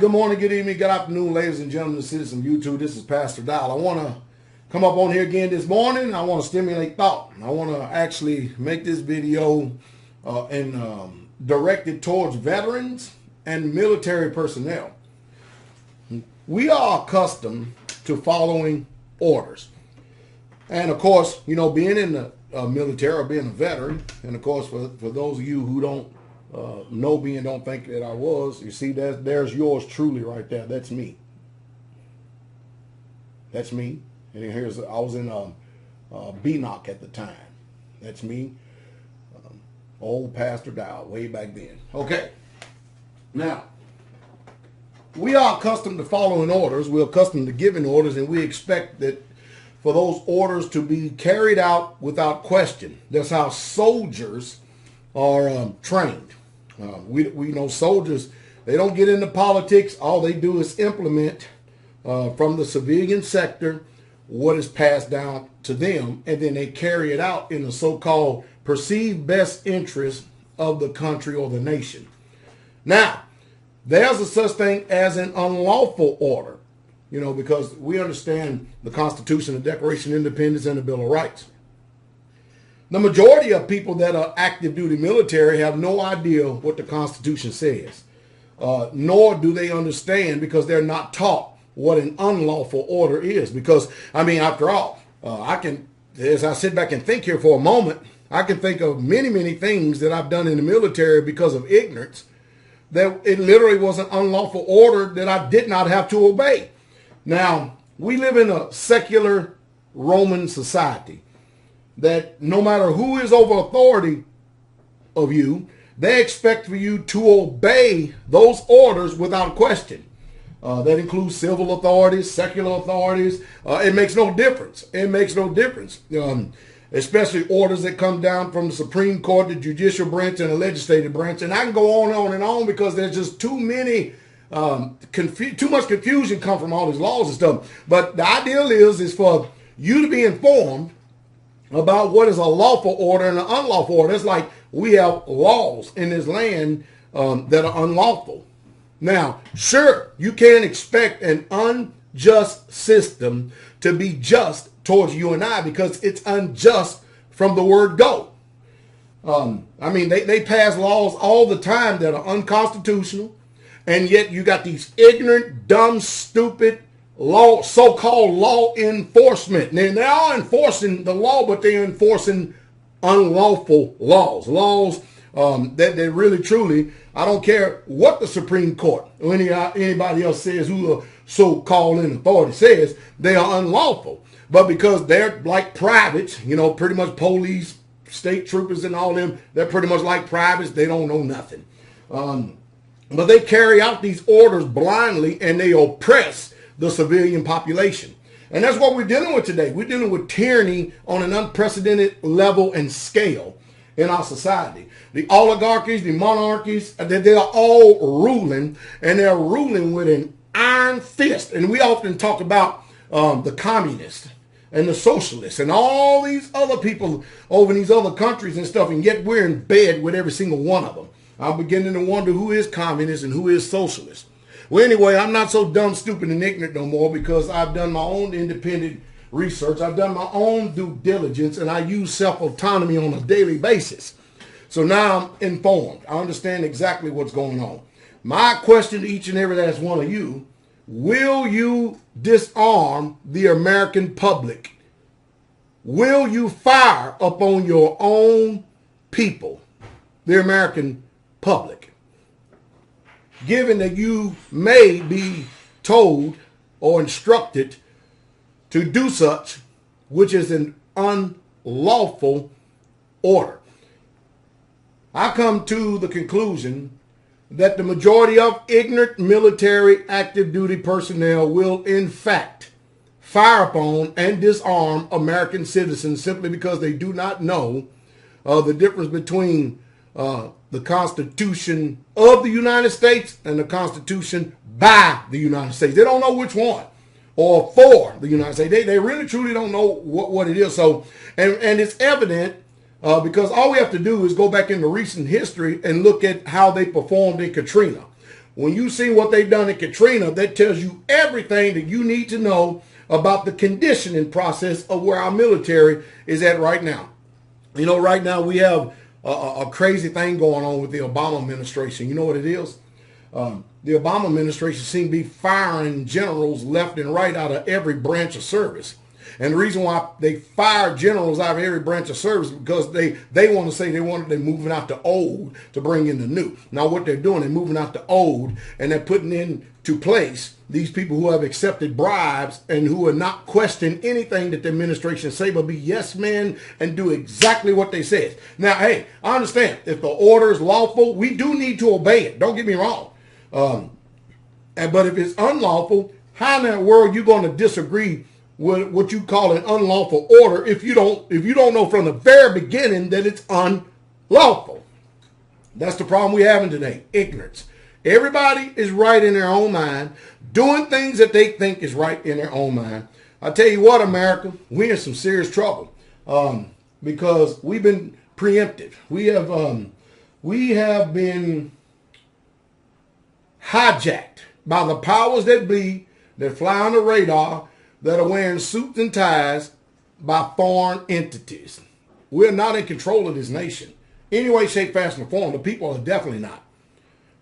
good morning, good evening, good afternoon, ladies and gentlemen, citizens of YouTube. This is Pastor Dial. I want to come up on here again this morning. I want to stimulate thought. I want to actually make this video directed towards veterans and military personnel. We are accustomed to following orders. And of course, you know, being in the military or being a veteran, and of course, for those of you who don't know me and don't think that I was, you see, there's yours truly right there. That's me. That's me. And I was in BNOC at the time. That's me. Old Pastor Dial, way back then. Okay. Now, we are accustomed to following orders. We're accustomed to giving orders, and we expect that for those orders to be carried out without question. That's how soldiers are trained. We know soldiers, they don't get into politics. All they do is implement from the civilian sector what is passed down to them, and then they carry it out in the so-called perceived best interest of the country or the nation. Now, there's a such thing as an unlawful order, you know, because we understand the Constitution, the Declaration of Independence, and the Bill of Rights. The majority of people that are active duty military have no idea what the Constitution says, nor do they understand, because they're not taught what an unlawful order is. Because, I mean, after all, as I sit back and think here for a moment, I can think of many, many things that I've done in the military because of ignorance, that it literally was an unlawful order that I did not have to obey. Now, we live in a secular Roman society that no matter who is over authority of you, they expect for you to obey those orders without question. That includes civil authorities, secular authorities. It makes no difference. It makes no difference. Especially orders that come down from the Supreme Court, the judicial branch, and the legislative branch. And I can go on and on because there's just too many, too much confusion come from all these laws and stuff. But the ideal is for you to be informed about what is a lawful order and an unlawful order. It's like we have laws in this land that are unlawful. Now, sure, you can't expect an unjust system to be just towards you and I, because it's unjust from the word go. I mean, they pass laws all the time that are unconstitutional, and yet you got these ignorant, dumb, stupid so-called law enforcement. And they are enforcing the law, but they're enforcing unlawful laws that they really, truly, I don't care what the Supreme Court or anybody else says, who a so-called in authority says, they are unlawful. But because they're like privates, you know, pretty much police, state troopers and all them, they're pretty much like privates. They don't know nothing. But they carry out these orders blindly, and they oppress the civilian population. And that's what we're dealing with today. We're dealing with tyranny on an unprecedented level and scale in our society. The oligarchies, the monarchies, they are all ruling, and they're ruling with an iron fist. And we often talk about the communists and the socialists and all these other people over in these other countries and stuff, and yet we're in bed with every single one of them. I'm beginning to wonder who is communist and who is socialist. Well, anyway, I'm not so dumb, stupid, and ignorant no more, because I've done my own independent research. I've done my own due diligence, and I use self-autonomy on a daily basis. So now I'm informed. I understand exactly what's going on. My question to each and every last one of you: will you disarm the American public? Will you fire upon your own people, the American public? Given that you may be told or instructed to do such, which is an unlawful order. I come to the conclusion that the majority of ignorant military active duty personnel will in fact fire upon and disarm American citizens simply because they do not know the difference between the Constitution of the United States and the Constitution by the United States. They don't know which one, or for the United States. They really truly don't know what it is. So, and it's evident because all we have to do is go back into recent history and look at how they performed in Katrina. when you see what they've done in Katrina, that tells you everything that you need to know about the conditioning process of where our military is at right now. You know, right now we have a crazy thing going on with the Obama administration. You know what it is? The Obama administration seems to be firing generals left and right out of every branch of service. And the reason why they fire generals out of every branch of service is because they want to say they're moving out the old to bring in the new. Now what they're doing, they're moving out the old and they're putting into place these people who have accepted bribes and who are not questioning anything that the administration say, but be yes men and do exactly what they say. Now, hey, I understand if the order is lawful, we do need to obey it. Don't get me wrong. But if it's unlawful, how in that world are you going to disagree with what you call an unlawful order if you don't know from the very beginning that it's unlawful? That's the problem we're having today. Ignorance. Everybody is right in their own mind, doing things that they think is right in their own mind. I tell you what, America, we're in some serious trouble because we've been preempted. We have been hijacked by the powers that be that fly on the radar, that are wearing suits and ties by foreign entities. We're not in control of this nation. Any way, shape, fashion, or form, the people are definitely not.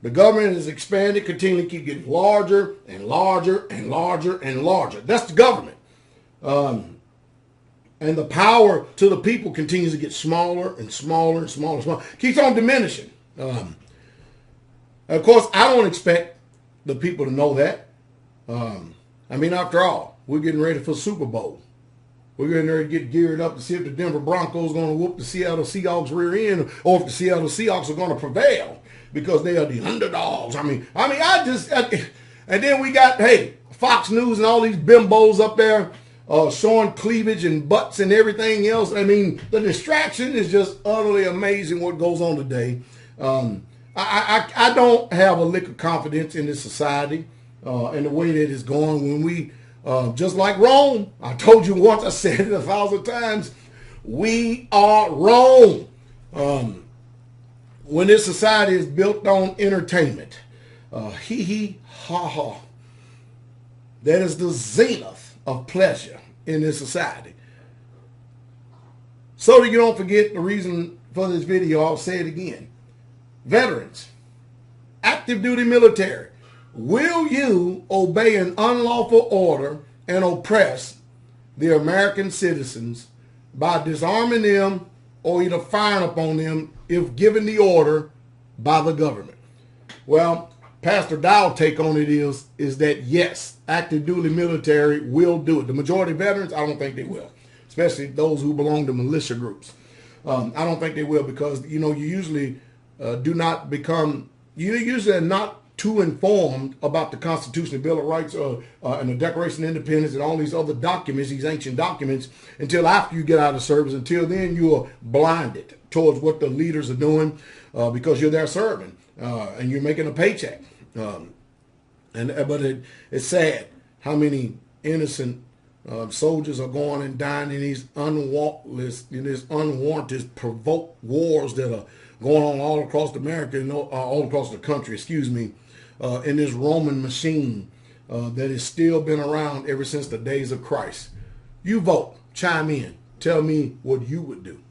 The government has expanded, continually keep getting larger and larger and larger and larger. That's the government. And the power to the people continues to get smaller and smaller and smaller and smaller. Keeps on diminishing. Of course, I don't expect the people to know that. I mean, after all, we're getting ready for Super Bowl. We're getting ready to get geared up to see if the Denver Broncos are going to whoop the Seattle Seahawks rear end, or if the Seattle Seahawks are going to prevail because they are the underdogs. And then we got, hey, Fox News and all these bimbos up there showing cleavage and butts and everything else. I mean, the distraction is just utterly amazing what goes on today. I don't have a lick of confidence in this society and the way that it's going. When we, just like Rome, I told you once, I said it 1,000 times, we are Rome. When this society is built on entertainment, hee hee ha ha, that is the zenith of pleasure in this society. So that you don't forget the reason for this video, I'll say it again. Veterans, active duty military, will you obey an unlawful order and oppress the American citizens by disarming them or either firing upon them if given the order by the government? Well, Pastor Dow's take on it is that yes, active duty military will do it. The majority of veterans, I don't think they will, especially those who belong to militia groups. I don't think they will because, you know, you usually you usually are not too informed about the Constitution, the Bill of Rights, and the Declaration of Independence and all these other documents, these ancient documents, until after you get out of service. Until then, you are blinded towards what the leaders are doing because you're there serving and you're making a paycheck. But it's sad how many innocent soldiers are going and dying in these unwarranted, provoked wars that are going on all across America, all across the country, in this Roman machine that has still been around ever since the days of Christ. You vote, chime in, tell me what you would do.